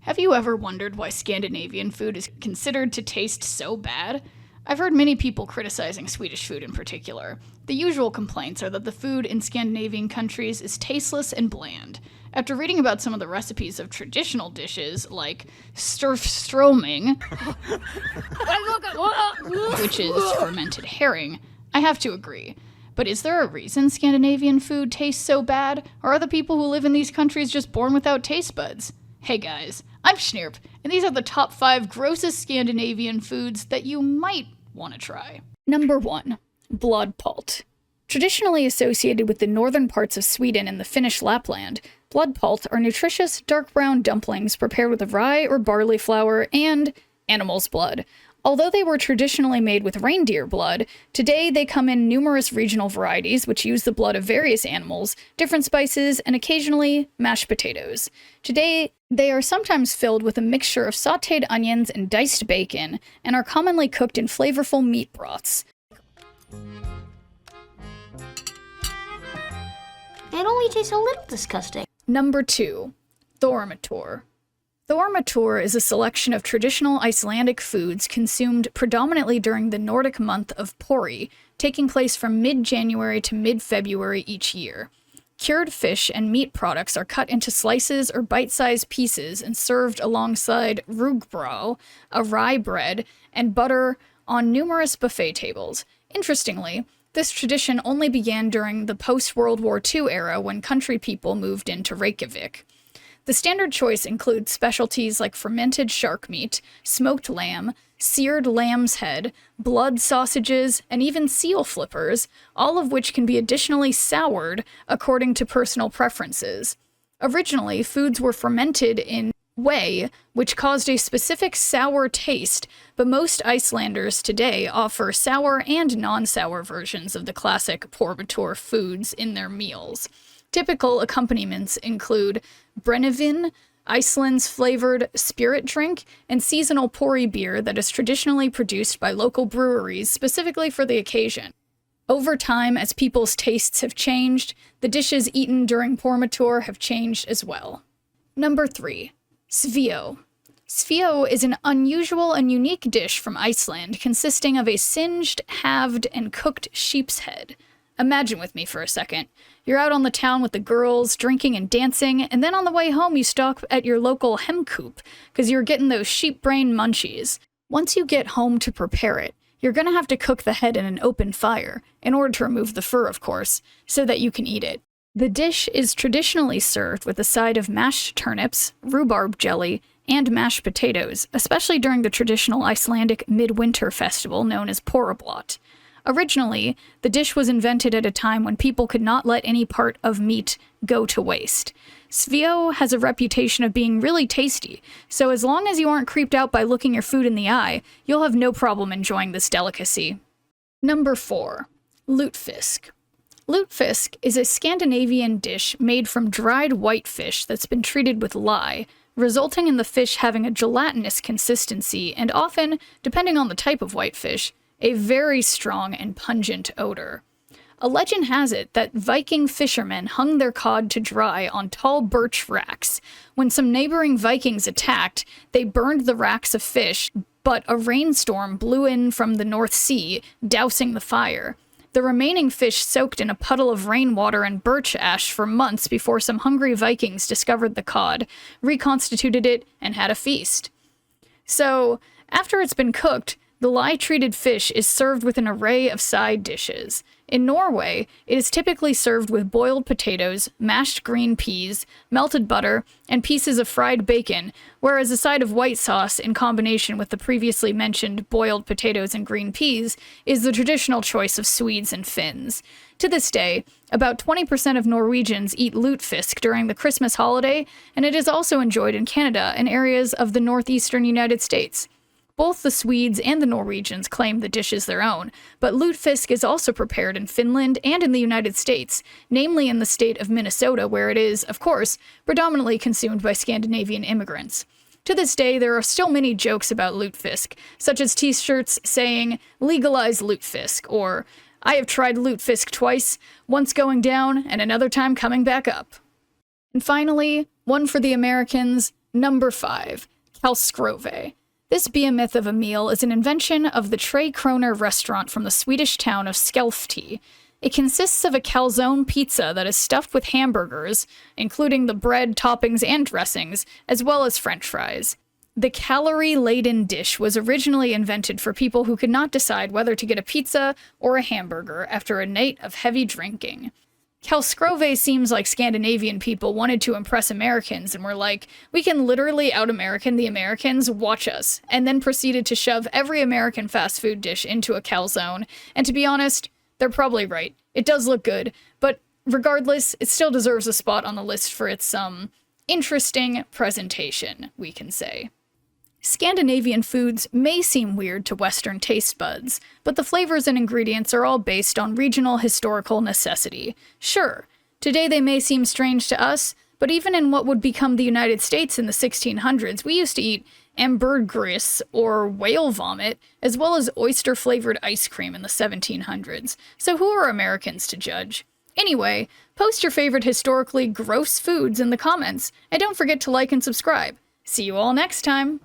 Have you ever wondered why Scandinavian food is considered to taste so bad? I've heard many people criticizing Swedish food in particular. The usual complaints are that the food in Scandinavian countries is tasteless and bland. After reading about some of the recipes of traditional dishes, like surströmming, which is fermented herring, I have to agree. But is there a reason Scandinavian food tastes so bad, or are the people who live in these countries just born without taste buds? Hey guys, I'm Schnirp, and these are the top 5 grossest Scandinavian foods that you might want to try. Number 1. Blodpalt. Traditionally associated with the northern parts of Sweden and the Finnish Lapland, blodpalt are nutritious, dark brown dumplings prepared with rye or barley flour and animal's blood. Although they were traditionally made with reindeer blood, today they come in numerous regional varieties which use the blood of various animals, different spices, and occasionally mashed potatoes. Today, they are sometimes filled with a mixture of sautéed onions and diced bacon, and are commonly cooked in flavorful meat broths. It only tastes a little disgusting. Number 2. Thormatur. Thormatur is a selection of traditional Icelandic foods consumed predominantly during the Nordic month of Pori, taking place from mid-January to mid-February each year. Cured fish and meat products are cut into slices or bite-sized pieces and served alongside rugbrød, a rye bread, and butter on numerous buffet tables. Interestingly, this tradition only began during the post-World War II era when country people moved into Reykjavik. The standard choice includes specialties like fermented shark meat, smoked lamb, seared lamb's head, blood sausages, and even seal flippers, all of which can be additionally soured according to personal preferences. Originally, foods were fermented in whey, which caused a specific sour taste, but most Icelanders today offer sour and non-sour versions of the classic Thormatur foods in their meals. Typical accompaniments include brennivin, Iceland's flavored spirit drink, and seasonal pori beer that is traditionally produced by local breweries specifically for the occasion. Over time, as people's tastes have changed, the dishes eaten during Thormatur have changed as well. Number 3. Svio. Svio is an unusual and unique dish from Iceland consisting of a singed, halved, and cooked sheep's head. Imagine with me for a second. You're out on the town with the girls, drinking and dancing, and then on the way home you stop at your local hemcoop, because you're getting those sheep brain munchies. Once you get home to prepare it, you're gonna have to cook the head in an open fire, in order to remove the fur, of course, so that you can eat it. The dish is traditionally served with a side of mashed turnips, rhubarb jelly, and mashed potatoes, especially during the traditional Icelandic midwinter festival known as Porablot. Originally, the dish was invented at a time when people could not let any part of meat go to waste. Svio has a reputation of being really tasty, so as long as you aren't creeped out by looking your food in the eye, you'll have no problem enjoying this delicacy. Number 4. Lutefisk. Lutefisk is a Scandinavian dish made from dried whitefish that's been treated with lye, resulting in the fish having a gelatinous consistency and often, depending on the type of whitefish, a very strong and pungent odor. A legend has it that Viking fishermen hung their cod to dry on tall birch racks. When some neighboring Vikings attacked, they burned the racks of fish, but a rainstorm blew in from the North Sea, dousing the fire. The remaining fish soaked in a puddle of rainwater and birch ash for months before some hungry Vikings discovered the cod, reconstituted it, and had a feast. So, after it's been cooked, the lye-treated fish is served with an array of side dishes. In Norway, it is typically served with boiled potatoes, mashed green peas, melted butter, and pieces of fried bacon, whereas a side of white sauce in combination with the previously mentioned boiled potatoes and green peas is the traditional choice of Swedes and Finns. To this day, about 20% of Norwegians eat lutefisk during the Christmas holiday, and it is also enjoyed in Canada and areas of the northeastern United States. Both the Swedes and the Norwegians claim the dish is their own, but lutefisk is also prepared in Finland and in the United States, namely in the state of Minnesota, where it is, of course, predominantly consumed by Scandinavian immigrants. To this day, there are still many jokes about lutefisk, such as t-shirts saying, "Legalize lutefisk," or "I have tried lutefisk twice, once going down and another time coming back up." And finally, one for the Americans, Number 5. Kalskrove. This behemoth of a meal is an invention of the Tre Kroner restaurant from the Swedish town of Skellefteå. It consists of a calzone pizza that is stuffed with hamburgers, including the bread, toppings, and dressings, as well as french fries. The calorie-laden dish was originally invented for people who could not decide whether to get a pizza or a hamburger after a night of heavy drinking. Kalskrove seems like Scandinavian people wanted to impress Americans and were like, we can literally out-American the Americans, watch us, and then proceeded to shove every American fast food dish into a calzone, and to be honest, they're probably right. It does look good, but regardless, it still deserves a spot on the list for its, interesting presentation, we can say. Scandinavian foods may seem weird to Western taste buds, but the flavors and ingredients are all based on regional historical necessity. Sure, today they may seem strange to us, but even in what would become the United States in the 1600s, we used to eat ambergris, or whale vomit, as well as oyster-flavored ice cream in the 1700s. So who are Americans to judge? Anyway, post your favorite historically gross foods in the comments, and don't forget to like and subscribe. See you all next time!